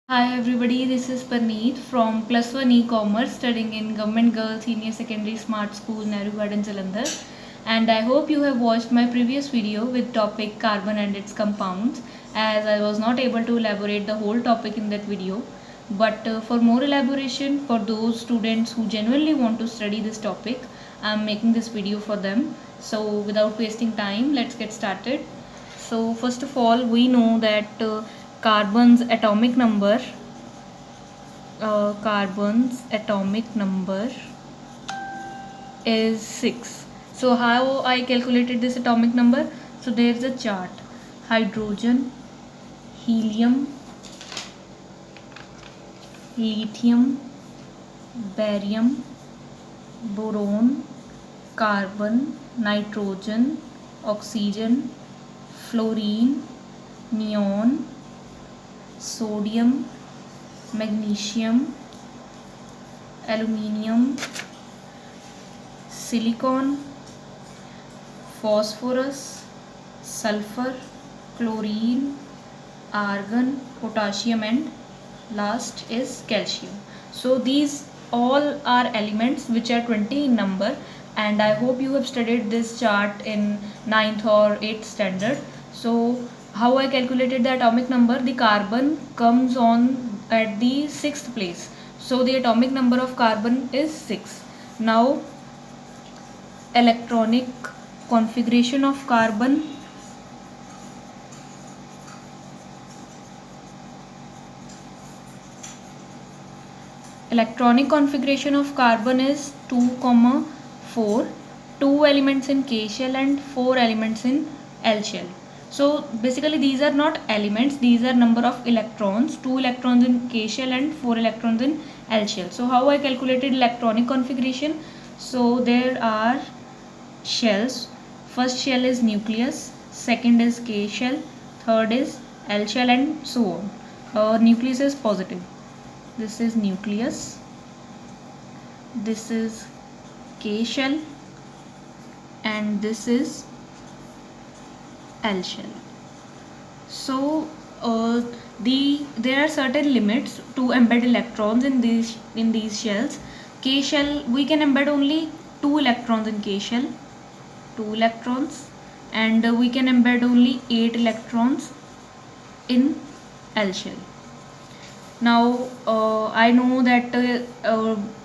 Hi everybody, this is Parneet from Plus One E-Commerce studying in Government Girls Senior Secondary Smart School, Nehru Garden, Jalandhar. And I hope you have watched my previous video with topic carbon and its compounds, as I was not able to elaborate the whole topic in that video. But for more elaboration for those students who genuinely want to study this topic, I am making this video for them. So without wasting time, let's get started. So first of all, we know that carbon's atomic number is 6. So how I calculated this atomic number? So there's a chart: hydrogen, helium, lithium, barium, boron, carbon, nitrogen, oxygen, fluorine, neon, sodium, magnesium, aluminium, silicon, phosphorus, sulfur, chlorine, argon, potassium, and last is calcium. So these all are elements which are 20 in number, and I hope you have studied this chart in 9th or 8th standard. So how I calculated the atomic number? The carbon comes on at the 6th place. So the atomic number of carbon is 6. Now electronic configuration of carbon. Electronic configuration of carbon is 2, 4. 2 elements in K shell and 4 elements in L shell. So basically these are not elements, these are number of electrons, 2 electrons in K shell and 4 electrons in L shell. So how I calculated electronic configuration? So there are shells. First shell is nucleus, second is K shell, third is L shell, and so on. Nucleus is positive. This is nucleus, this is K shell, and this is L shell. So there are certain limits to embed electrons in these shells. K shell, we can embed only 2 electrons in K shell, 2 electrons, and we can embed only 8 electrons in L shell. Now I know that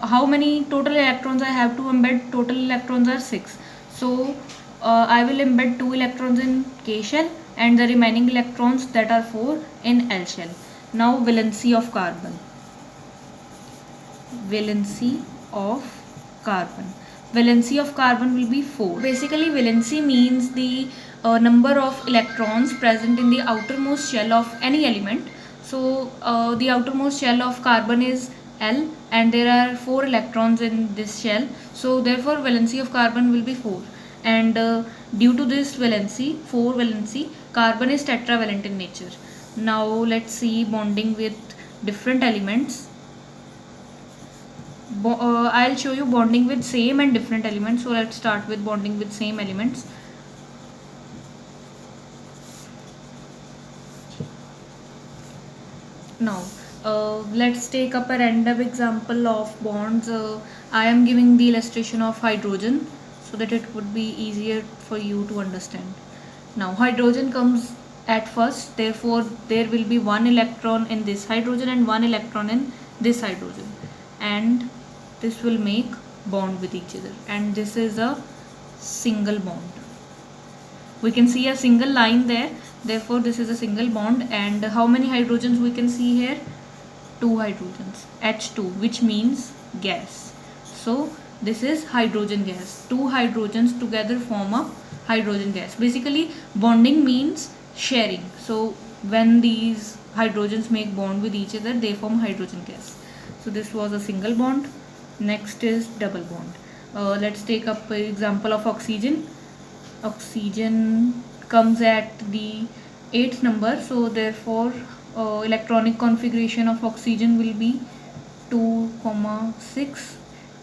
how many total electrons I have to embed. Total electrons are 6. So I will embed 2 electrons in K shell and the remaining electrons, that are 4, in L shell. Now valency of carbon. Valency of carbon. Valency of carbon will be 4. Basically valency means the number of electrons present in the outermost shell of any element. So the outermost shell of carbon is L, and there are 4 electrons in this shell. So therefore valency of carbon will be 4. And due to this valency, 4 valency, carbon is tetravalent in nature. Now let's see bonding with different elements. I'll show you bonding with same and different elements. So let's start with bonding with same elements. Now let's take up a random example of bonds. I am giving the illustration of hydrogen so that it would be easier for you to understand. Now hydrogen comes at first, therefore there will be 1 electron in this hydrogen and 1 electron in this hydrogen, and this will make bond with each other, and this is a single bond. We can see a single line there, therefore this is a single bond. And how many hydrogens we can see here? 2 hydrogens, H2, which means gas. So this is hydrogen gas. 2 hydrogens together form a hydrogen gas. Basically bonding means sharing. So when these hydrogens make bond with each other, they form hydrogen gas. So this was a single bond. Next is double bond. Let's take up an example of oxygen. Oxygen comes at the 8th number, so therefore electronic configuration of oxygen will be 2, 6,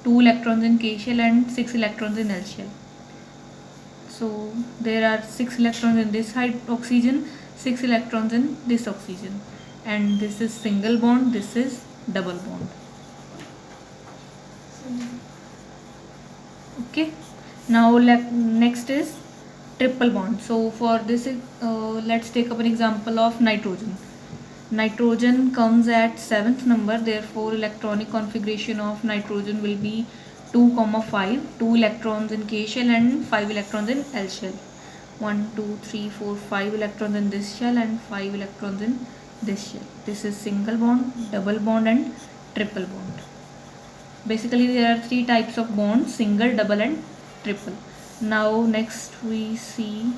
2 electrons in K shell and 6 electrons in L shell. So there are 6 electrons in this oxygen, 6 electrons in this oxygen, and this is single bond, this is double bond. Okay, now next is triple bond. So for this let's take up an example of nitrogen. Nitrogen comes at 7th number, therefore electronic configuration of nitrogen will be 2, 5, 2 electrons in K shell and 5 electrons in L shell. 1, 2, 3, 4, 5 electrons in this shell and 5 electrons in this shell. This is single bond, double bond and triple bond. Basically there are 3 types of bonds: single, double and triple. Now next we see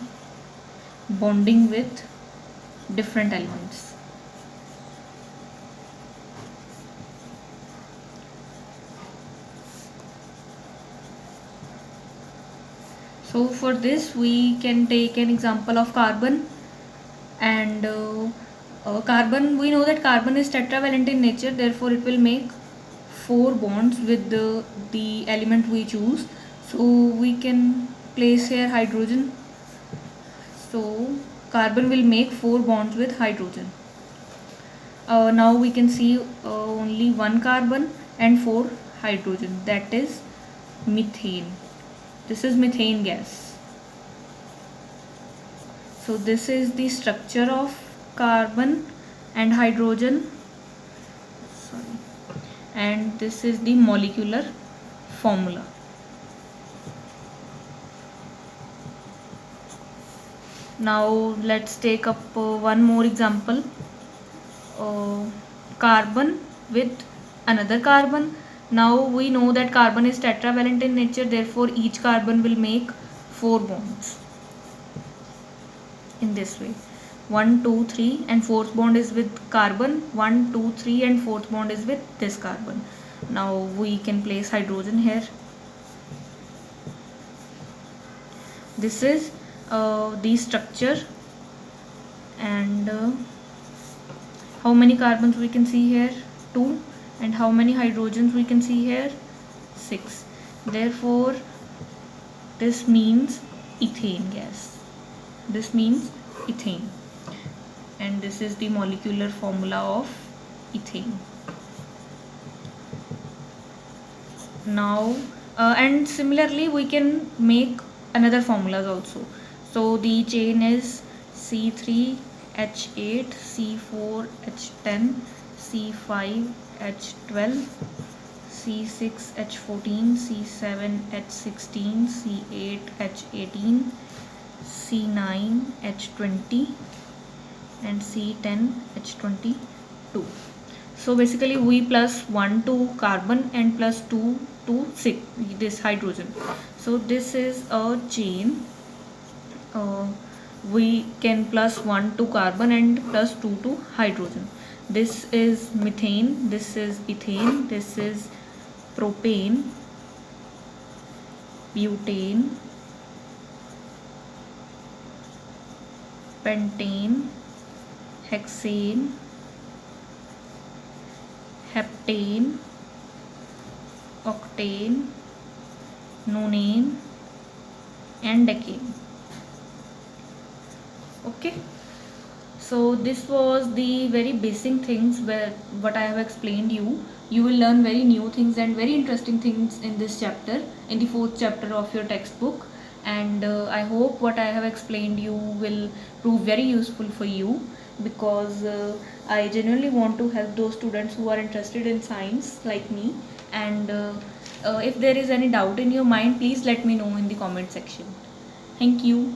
bonding with different elements. So for this we can take an example of carbon, and carbon, we know that carbon is tetravalent in nature, therefore it will make 4 bonds with the element we choose. So we can place here hydrogen. So carbon will make 4 bonds with hydrogen. Now we can see only 1 carbon and 4 hydrogen, that is methane. This is methane gas. So this is the structure of carbon and hydrogen, and this is the molecular formula. Now let's take up one more example. Carbon with another carbon. Now we know that carbon is tetravalent in nature, therefore each carbon will make 4 bonds in this way. 1, 2, 3 and 4th bond is with carbon. 1, 2, 3 and 4th bond is with this carbon. Now we can place hydrogen here. This is the structure, and how many carbons we can see here? 2. And how many hydrogens we can see here? 6. Therefore this means ethane gas. This means ethane, and this is the molecular formula of ethane. Now and similarly we can make another formulas also. So the chain is C3H8, C4H10, C5H12, C6H14, C7H16, C8H18, C9H20 and C10H22. So basically we plus 1 to carbon and plus 2 to this hydrogen. So this is a chain. We can plus 1 to carbon and plus 2 to hydrogen. This is methane, this is ethane, this is propane, butane, pentane, hexane, heptane, octane, nonane and decane. Okay, so this was the very basic things where what I have explained you. You will learn very new things and very interesting things in this chapter, in the 4th chapter of your textbook, and I hope what I have explained you will prove very useful for you, because I genuinely want to help those students who are interested in science like me. And if there is any doubt in your mind, please let me know in the comment section. Thank you.